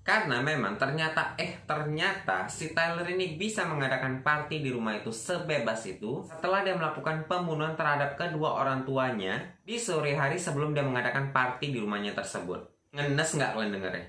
Karena memang ternyata si Tyler ini bisa mengadakan party di rumah itu sebebas itu setelah dia melakukan pembunuhan terhadap kedua orang tuanya di sore hari sebelum dia mengadakan party di rumahnya tersebut. Ngenes nggak kalian dengernya?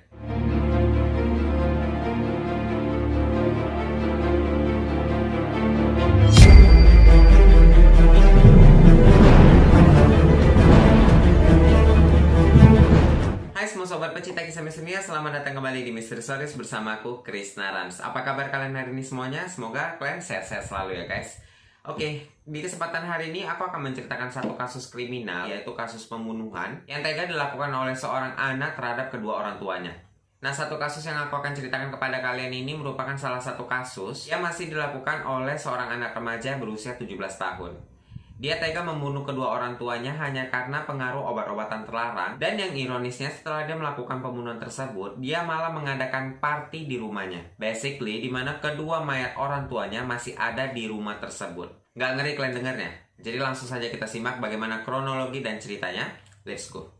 Hai semua sobat pecinta kisah misteri, selamat datang kembali di Misteri Stories bersama aku, Krisna Rans. Apa kabar kalian hari ini semuanya? Semoga kalian sehat-sehat selalu ya guys. Oke, di kesempatan hari ini aku akan menceritakan satu kasus kriminal, yaitu kasus pembunuhan yang tega dilakukan oleh seorang anak terhadap kedua orang tuanya. Nah, satu kasus yang aku akan ceritakan kepada kalian ini merupakan salah satu kasus yang masih dilakukan oleh seorang anak remaja berusia 17 tahun. Dia tega membunuh kedua orang tuanya hanya karena pengaruh obat-obatan terlarang. Dan yang ironisnya, setelah dia melakukan pembunuhan tersebut, dia malah mengadakan party di rumahnya. Basically, di mana kedua mayat orang tuanya masih ada di rumah tersebut. Nggak ngeri kalian dengarnya? Jadi langsung saja kita simak bagaimana kronologi dan ceritanya. Let's go.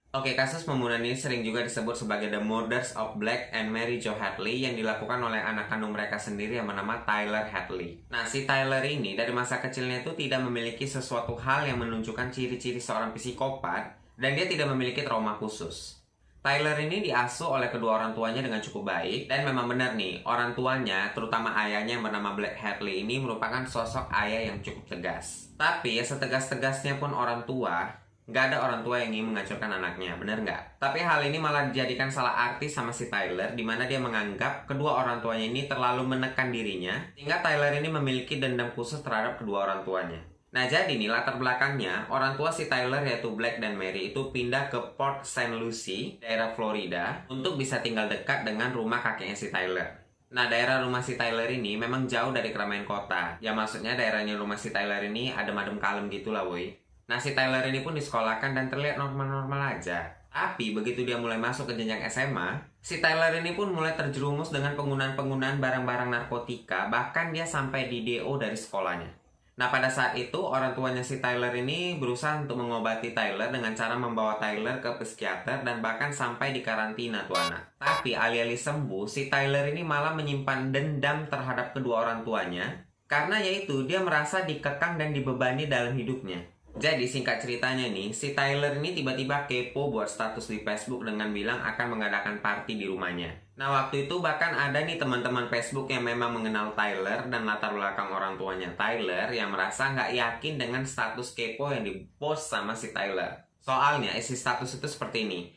Oke, kasus pembunuhan ini sering juga disebut sebagai The Murders of Black and Mary Jo Hadley yang dilakukan oleh anak kandung mereka sendiri yang bernama Tyler Hadley. Nah, si Tyler ini dari masa kecilnya itu tidak memiliki sesuatu hal yang menunjukkan ciri-ciri seorang psikopat dan dia tidak memiliki trauma khusus. Tyler ini diasuh oleh kedua orang tuanya dengan cukup baik dan memang benar nih, orang tuanya, terutama ayahnya yang bernama Black Hadley ini merupakan sosok ayah yang cukup tegas. Tapi ya setegas-tegasnya pun orang tua, nggak ada orang tua yang ingin menghancurkan anaknya, bener nggak? Tapi hal ini malah dijadikan salah arti sama si Tyler, di mana dia menganggap kedua orang tuanya ini terlalu menekan dirinya, sehingga Tyler ini memiliki dendam khusus terhadap kedua orang tuanya. Nah, jadi nih latar belakangnya, orang tua si Tyler yaitu Black dan Mary itu pindah ke Port St. Lucie, daerah Florida, untuk bisa tinggal dekat dengan rumah kakeknya si Tyler. Nah, daerah rumah si Tyler ini memang jauh dari keramaian kota. Ya maksudnya daerahnya rumah si Tyler ini adem-adem kalem gitu lah woy. Nah, si Tyler ini pun disekolahkan dan terlihat normal-normal aja. Tapi begitu dia mulai masuk ke jenjang SMA, si Tyler ini pun mulai terjerumus dengan penggunaan barang-barang narkotika, bahkan dia sampai di DO dari sekolahnya. Nah, pada saat itu orang tuanya si Tyler ini berusaha untuk mengobati Tyler dengan cara membawa Tyler ke psikiater dan bahkan sampai di karantina tuh anak. Tapi alih-alih sembuh, si Tyler ini malah menyimpan dendam terhadap kedua orang tuanya, karena yaitu dia merasa dikekang dan dibebani dalam hidupnya. Jadi singkat ceritanya nih, si Tyler ini tiba-tiba kepo buat status di Facebook dengan bilang akan mengadakan party di rumahnya. Nah, waktu itu bahkan ada nih teman-teman Facebook yang memang mengenal Tyler dan latar belakang orang tuanya Tyler yang merasa nggak yakin dengan status kepo yang dipost sama si Tyler. Soalnya isi status itu seperti ini.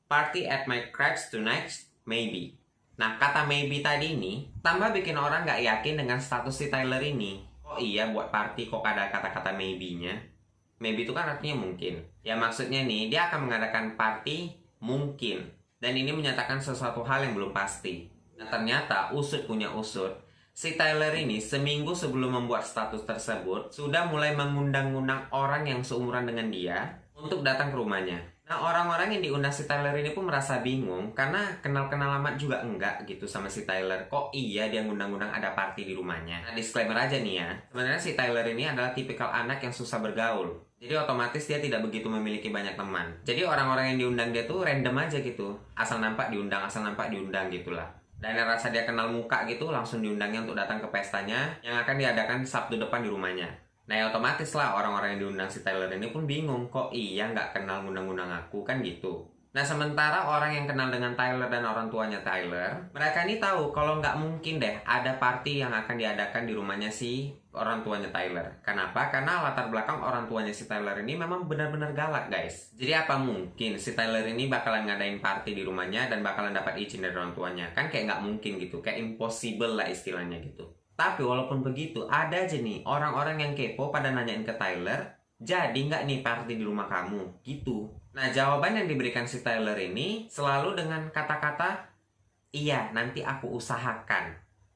Party at my cribs tonight, maybe. Nah, kata maybe tadi ini tambah bikin orang nggak yakin dengan status si Tyler ini. Oh iya, buat party kok ada kata-kata maybe-nya? Maybe itu kan artinya mungkin. Ya maksudnya nih, dia akan mengadakan party mungkin. Dan ini menyatakan sesuatu hal yang belum pasti. Nah, ternyata usut punya usut. Si Tyler ini seminggu sebelum membuat status tersebut sudah mulai mengundang-undang orang yang seumuran dengan dia untuk datang ke rumahnya. Nah, orang-orang yang diundang si Tyler ini pun merasa bingung karena kenal-kenal amat juga enggak gitu sama si Tyler. Kok iya dia ngundang-undang ada party di rumahnya? Nah, disclaimer aja nih ya. Sebenarnya si Tyler ini adalah tipikal anak yang susah bergaul. Jadi otomatis dia tidak begitu memiliki banyak teman. Jadi orang-orang yang diundang dia tuh random aja gitu. Asal nampak diundang gitulah. Dan rasa dia kenal muka gitu langsung diundangnya untuk datang ke pestanya yang akan diadakan Sabtu depan di rumahnya. Nah, ya otomatis lah orang-orang yang diundang si Tyler ini pun bingung. Kok iya nggak kenal ngundang-undang aku kan gitu. Nah, sementara orang yang kenal dengan Tyler dan orang tuanya Tyler, mereka ini tahu kalau nggak mungkin deh ada party yang akan diadakan di rumahnya si orang tuanya Tyler. Kenapa? Karena latar belakang orang tuanya si Tyler ini memang benar-benar galak guys. Jadi apa mungkin si Tyler ini bakalan ngadain party di rumahnya dan bakalan dapat izin dari orang tuanya? Kan kayak nggak mungkin gitu, kayak impossible lah istilahnya gitu. Tapi walaupun begitu, ada aja nih orang-orang yang kepo pada nanyain ke Tyler, jadi nggak nih party di rumah kamu? Gitu. Nah, jawaban yang diberikan si Tyler ini selalu dengan kata-kata, iya, nanti aku usahakan.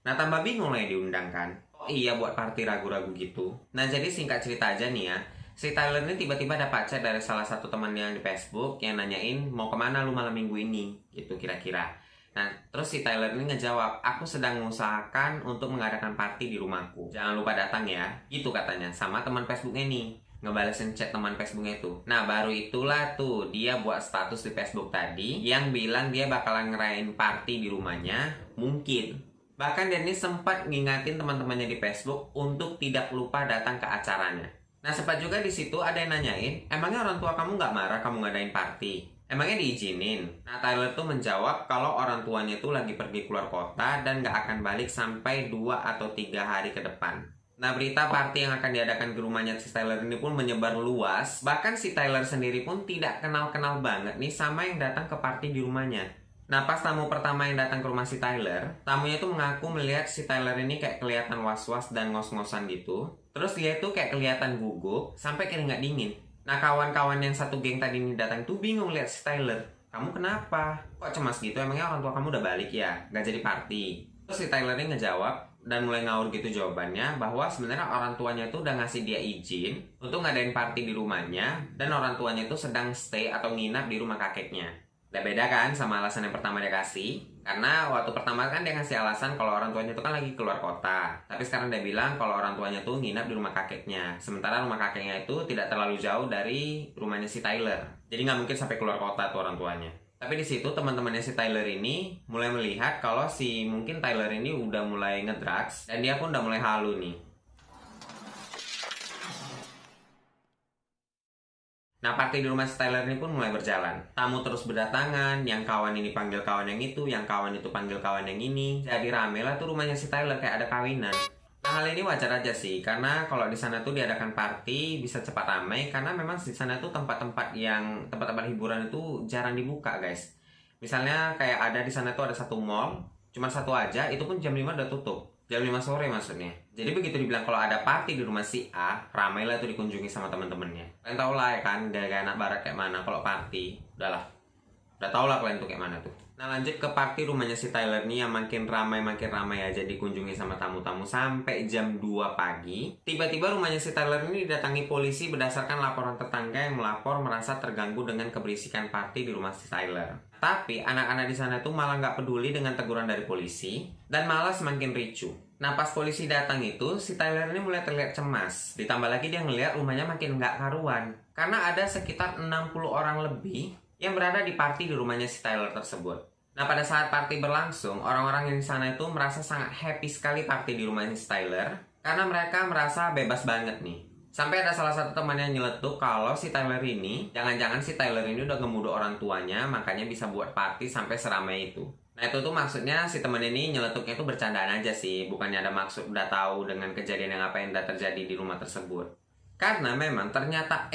Nah, tambah bingung lah yang diundang kan. Oh iya, buat party ragu-ragu gitu. Nah, jadi singkat cerita aja nih ya. Si Tyler ini tiba-tiba dapat chat dari salah satu temannya di Facebook yang nanyain mau kemana lu malam minggu ini, gitu kira-kira. Nah, terus si Tyler ini ngejawab, aku sedang mengusahakan untuk mengadakan party di rumahku. Jangan lupa datang ya, gitu katanya, sama teman Facebooknya nih. ngebalesin chat teman Facebooknya itu. Nah, baru itulah tuh dia buat status di Facebook tadi yang bilang dia bakalan ngerayain party di rumahnya, mungkin. Bahkan dia ini sempat ngingatin teman-temannya di Facebook untuk tidak lupa datang ke acaranya. Nah, sempat juga di situ ada yang nanyain, emangnya orang tua kamu nggak marah kamu ngadain party? Emangnya diizinin? Nah, Tyler tuh menjawab kalau orang tuanya tuh lagi pergi keluar kota dan nggak akan balik sampai 2 atau 3 hari ke depan. Nah, berita party yang akan diadakan di rumahnya si Tyler ini pun menyebar luas. Bahkan si Tyler sendiri pun tidak kenal-kenal banget nih sama yang datang ke party di rumahnya. Nah, pas tamu pertama yang datang ke rumah si Tyler, tamunya tuh mengaku melihat si Tyler ini kayak kelihatan was-was dan ngos-ngosan gitu. Terus dia tuh kayak kelihatan gugup sampai keringat dingin. Nah, kawan-kawan yang satu geng tadi ini datang tuh bingung lihat si Tyler. Kamu kenapa? Kok cemas gitu? Emangnya orang tua kamu udah balik ya? Gak jadi party? Terus si Tyler ini ngejawab dan mulai ngawur gitu jawabannya bahwa sebenarnya orang tuanya tuh udah ngasih dia izin untuk ngadain party di rumahnya dan orang tuanya tuh sedang stay atau nginap di rumah kakeknya. Udah beda kan sama alasan yang pertama dia kasih? Karena waktu pertama kan dia ngasih alasan kalau orang tuanya itu kan lagi keluar kota. Tapi sekarang dia bilang kalau orang tuanya tuh nginap di rumah kakeknya. Sementara rumah kakeknya itu tidak terlalu jauh dari rumahnya si Tyler. Jadi nggak mungkin sampai keluar kota tuh orang tuanya. Tapi di situ teman-temannya si Tyler ini mulai melihat kalau si mungkin Tyler ini udah mulai ngedrugs dan dia pun udah mulai halu nih. Nah, party di rumah si Tyler ini pun mulai berjalan. Tamu terus berdatangan, yang kawan ini panggil kawan yang itu, yang kawan itu panggil kawan yang ini. Jadi rame lah tuh rumahnya si Tyler kayak ada kawinan. Nah, hal ini wajar aja sih, karena kalau di sana tuh diadakan party bisa cepat ramai, karena memang di sana tuh tempat-tempat hiburan itu jarang dibuka, guys. Misalnya kayak ada di sana tuh ada satu mall, cuma satu aja, itu pun jam 5 udah tutup. Jam 5 sore maksudnya. Jadi begitu dibilang kalau ada party di rumah si A, ramai lah itu dikunjungi sama temen-temennya. Kalian tau lah ya kan, gaya anak barat kayak mana kalau party. Udahlah, udah tau lah kalian tuh kayak mana tuh. Nah, lanjut ke party rumahnya si Tyler nih yang makin ramai aja dikunjungi sama tamu-tamu sampai jam 2 pagi. Tiba-tiba rumahnya si Tyler ini didatangi polisi berdasarkan laporan tetangga yang melapor merasa terganggu dengan keberisikan party di rumah si Tyler. Tapi anak-anak di sana tuh malah nggak peduli dengan teguran dari polisi dan malah semakin ricuh. Nah, pas polisi datang itu, si Tyler ini mulai terlihat cemas. Ditambah lagi dia ngeliat rumahnya makin nggak karuan. Karena ada sekitar 60 orang lebih yang berada di party di rumahnya si Tyler tersebut. Nah, pada saat party berlangsung, orang-orang yang di sana itu merasa sangat happy sekali party di rumahnya si Tyler. Karena mereka merasa bebas banget nih. Sampai ada salah satu teman yang nyeletuk kalau si Tyler ini, jangan-jangan si Tyler ini udah ngemudu orang tuanya, makanya bisa buat party sampai seramai itu. Nah, itu tuh maksudnya si teman ini nyeletuknya itu bercandaan aja sih, bukannya ada maksud udah tahu dengan kejadian yang apa yang udah terjadi di rumah tersebut. Karena memang ternyata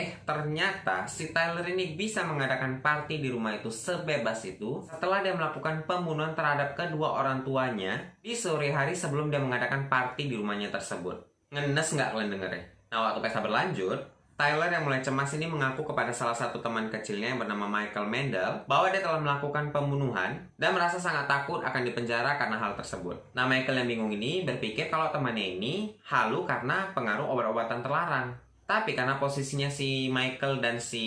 si Tyler ini bisa mengadakan party di rumah itu sebebas itu setelah dia melakukan pembunuhan terhadap kedua orang tuanya di sore hari sebelum dia mengadakan party di rumahnya tersebut. Ngenes nggak kalian denger ya? Nah, waktu pesta berlanjut, Tyler yang mulai cemas ini mengaku kepada salah satu teman kecilnya yang bernama Michael Mendel bahwa dia telah melakukan pembunuhan dan merasa sangat takut akan dipenjara karena hal tersebut. Nah, Michael yang bingung ini berpikir kalau temannya ini halu karena pengaruh obat-obatan terlarang. Tapi karena posisinya si Michael dan si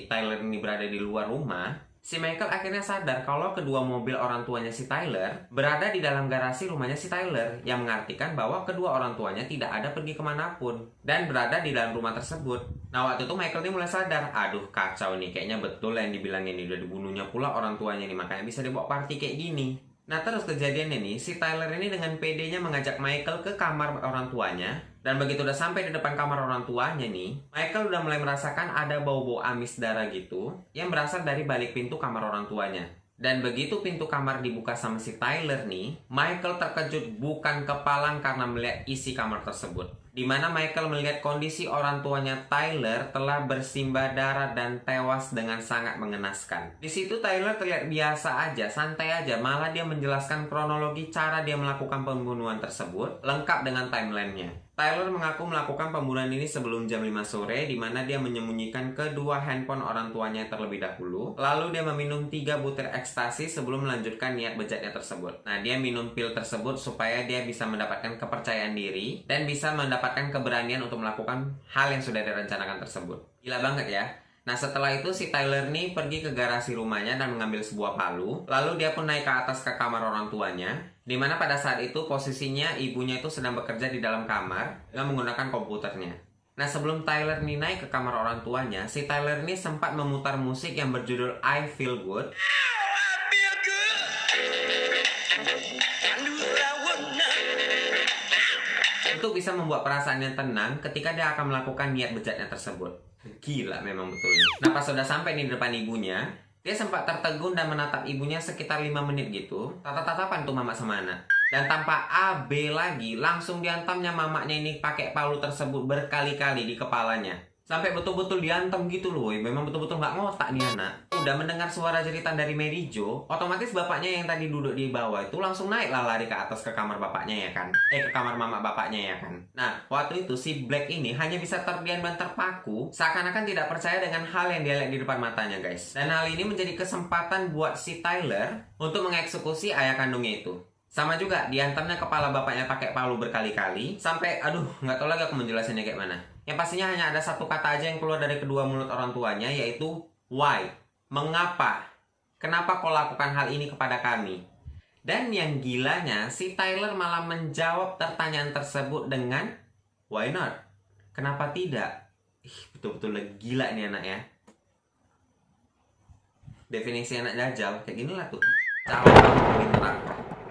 Tyler ini berada di luar rumah, si Michael akhirnya sadar kalau kedua mobil orang tuanya si Tyler berada di dalam garasi rumahnya si Tyler, yang mengartikan bahwa kedua orang tuanya tidak ada pergi kemanapun dan berada di dalam rumah tersebut. Nah, waktu itu Michael ini mulai sadar, aduh kacau nih, kayaknya betul yang dibilangin ini udah dibunuhnya pula orang tuanya nih, makanya bisa dibawa party kayak gini. Nah, terus kejadiannya nih, si Tyler ini dengan PD-nya mengajak Michael ke kamar orang tuanya. Dan begitu udah sampai di depan kamar orang tuanya nih, Michael udah mulai merasakan ada bau-bau amis darah gitu yang berasal dari balik pintu kamar orang tuanya. Dan begitu pintu kamar dibuka sama si Tyler nih, Michael terkejut bukan kepalang karena melihat isi kamar tersebut. Di mana Michael melihat kondisi orang tuanya Tyler telah bersimbah darah dan tewas dengan sangat mengenaskan. Di situ Tyler terlihat biasa aja, santai aja, malah dia menjelaskan kronologi cara dia melakukan pembunuhan tersebut, lengkap dengan timelinenya. Tyler mengaku melakukan pembunuhan ini sebelum jam 5 sore, di mana dia menyembunyikan kedua handphone orang tuanya terlebih dahulu. Lalu dia meminum 3 butir ekstasi sebelum melanjutkan niat bejatnya tersebut. Nah, dia minum pil tersebut supaya dia bisa mendapatkan kepercayaan diri dan bisa mendapatkan keberanian untuk melakukan hal yang sudah direncanakan tersebut. Gila banget ya. Nah, setelah itu si Tyler nih pergi ke garasi rumahnya dan mengambil sebuah palu. Lalu dia pun naik ke atas ke kamar orang tuanya, di mana pada saat itu posisinya ibunya itu sedang bekerja di dalam kamar dengan menggunakan komputernya. Nah, sebelum Tyler ini naik ke kamar orang tuanya, si Tyler ini sempat memutar musik yang berjudul I Feel Good. Untuk bisa membuat perasaannya tenang ketika dia akan melakukan niat bejatnya tersebut. Gila memang betulnya. Nah, pas sudah sampai di depan ibunya, dia sempat tertegun dan menatap ibunya sekitar 5 menit gitu. Tatap-tatapan tuh mama sama anak. Dan tanpa AB lagi, langsung diantamnya mamanya ini pakai palu tersebut berkali-kali di kepalanya. Sampai betul-betul diantam gitu loh, memang betul-betul nggak ngotak nih anak. Udah mendengar suara jeritan dari Mary Jo, otomatis bapaknya yang tadi duduk di bawah itu langsung naik lah lari ke atas ke kamar bapaknya ya kan. Ke kamar mama bapaknya ya kan. Nah, waktu itu si Black ini hanya bisa terdiam dan terpaku, seakan-akan tidak percaya dengan hal yang dia lihat di depan matanya guys. Dan hal ini menjadi kesempatan buat si Tyler untuk mengeksekusi ayah kandungnya itu. Sama juga, diantamnya kepala bapaknya pakai palu berkali-kali, sampai nggak tahu lagi aku menjelasinnya kayak mana. Yang pastinya hanya ada satu kata aja yang keluar dari kedua mulut orang tuanya, yaitu why. Mengapa? Kenapa kau lakukan hal ini kepada kami? Dan yang gilanya, si Tyler malah menjawab pertanyaan tersebut dengan why not? Kenapa tidak? Betul-betul gila nih anak ya. Definisi anak dajal, kayak gini lah tuh.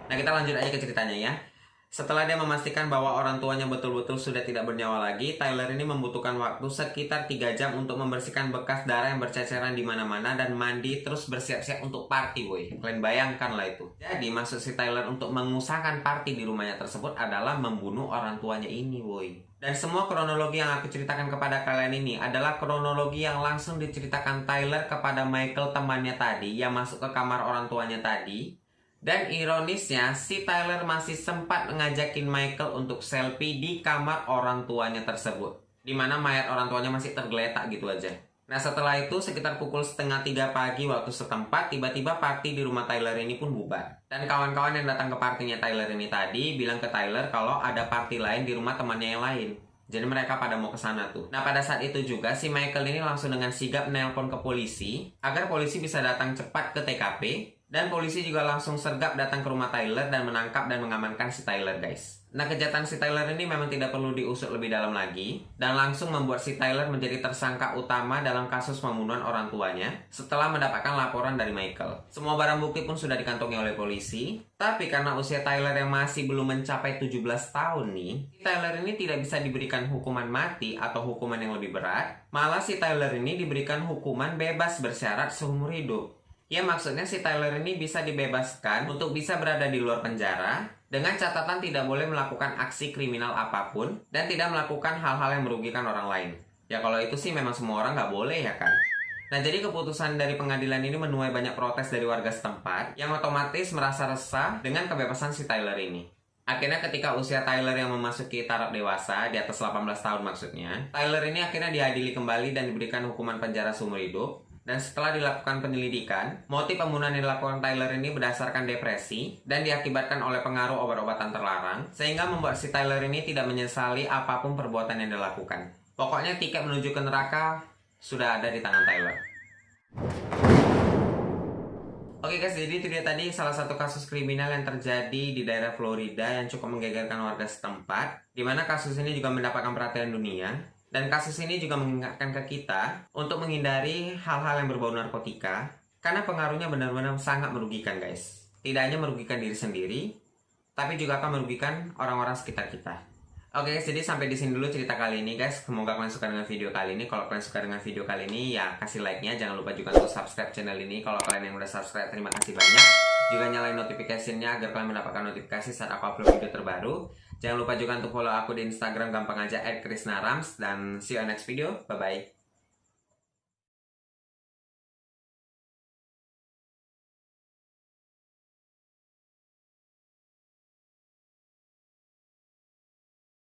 Nah, kita lanjut aja ke ceritanya ya. Setelah dia memastikan bahwa orang tuanya betul-betul sudah tidak bernyawa lagi, Tyler ini membutuhkan waktu sekitar 3 jam untuk membersihkan bekas darah yang berceceran di mana-mana dan mandi terus bersiap-siap untuk party, boy. Kalian bayangkan lah itu. Jadi, maksud si Tyler untuk mengusahakan party di rumahnya tersebut adalah membunuh orang tuanya ini, boy. Dan semua kronologi yang aku ceritakan kepada kalian ini adalah kronologi yang langsung diceritakan Tyler kepada Michael temannya tadi yang masuk ke kamar orang tuanya tadi. Dan ironisnya, si Tyler masih sempat ngajakin Michael untuk selfie di kamar orang tuanya tersebut. Dimana mayat orang tuanya masih tergeletak gitu aja. Nah, setelah itu sekitar pukul 2:30 pagi waktu setempat, tiba-tiba party di rumah Tyler ini pun bubar. Dan kawan-kawan yang datang ke partinya Tyler ini tadi bilang ke Tyler kalau ada party lain di rumah temannya yang lain. Jadi mereka pada mau ke sana tuh. Nah, pada saat itu juga si Michael ini langsung dengan sigap nelpon ke polisi agar polisi bisa datang cepat ke TKP. Dan polisi juga langsung sergap datang ke rumah Tyler dan menangkap dan mengamankan si Tyler, guys. Nah, kejahatan si Tyler ini memang tidak perlu diusut lebih dalam lagi dan langsung membuat si Tyler menjadi tersangka utama dalam kasus pembunuhan orang tuanya setelah mendapatkan laporan dari Michael. Semua barang bukti pun sudah dikantongi oleh polisi, tapi karena usia Tyler yang masih belum mencapai 17 tahun nih, Tyler ini tidak bisa diberikan hukuman mati atau hukuman yang lebih berat. Malah si Tyler ini diberikan hukuman bebas bersyarat seumur hidup. Ya, maksudnya si Tyler ini bisa dibebaskan untuk bisa berada di luar penjara dengan catatan tidak boleh melakukan aksi kriminal apapun dan tidak melakukan hal-hal yang merugikan orang lain. Ya, kalau itu sih memang semua orang nggak boleh ya kan. Nah, jadi keputusan dari pengadilan ini menuai banyak protes dari warga setempat yang otomatis merasa resah dengan kebebasan si Tyler ini. Akhirnya ketika usia Tyler yang memasuki taraf dewasa, di atas 18 tahun maksudnya, Tyler ini akhirnya diadili kembali dan diberikan hukuman penjara seumur hidup. Dan setelah dilakukan penyelidikan, motif pembunuhan yang dilakukan Tyler ini berdasarkan depresi dan diakibatkan oleh pengaruh obat-obatan terlarang, sehingga membuat si Tyler ini tidak menyesali apapun perbuatan yang dilakukan. Pokoknya tiket menuju ke neraka sudah ada di tangan Tyler. Oke guys, jadi itu dia tadi salah satu kasus kriminal yang terjadi di daerah Florida yang cukup menggegerkan warga setempat, di mana kasus ini juga mendapatkan perhatian dunia. Dan kasus ini juga mengingatkan ke kita untuk menghindari hal-hal yang berbau narkotika, karena pengaruhnya benar-benar sangat merugikan guys. Tidak hanya merugikan diri sendiri, tapi juga akan merugikan orang-orang sekitar kita. Oke guys, jadi sampai di sini dulu cerita kali ini guys. Semoga kalian suka dengan video kali ini. Kalau kalian suka dengan video kali ini, ya kasih like-nya. Jangan lupa juga untuk subscribe channel ini. Kalau kalian yang udah subscribe, terima kasih banyak. Juga nyalain notifikasinya agar kalian mendapatkan notifikasi saat aku upload video terbaru. Jangan lupa juga untuk follow aku di Instagram, gampang aja @krisnarams. Dan see you on next video. Bye-bye.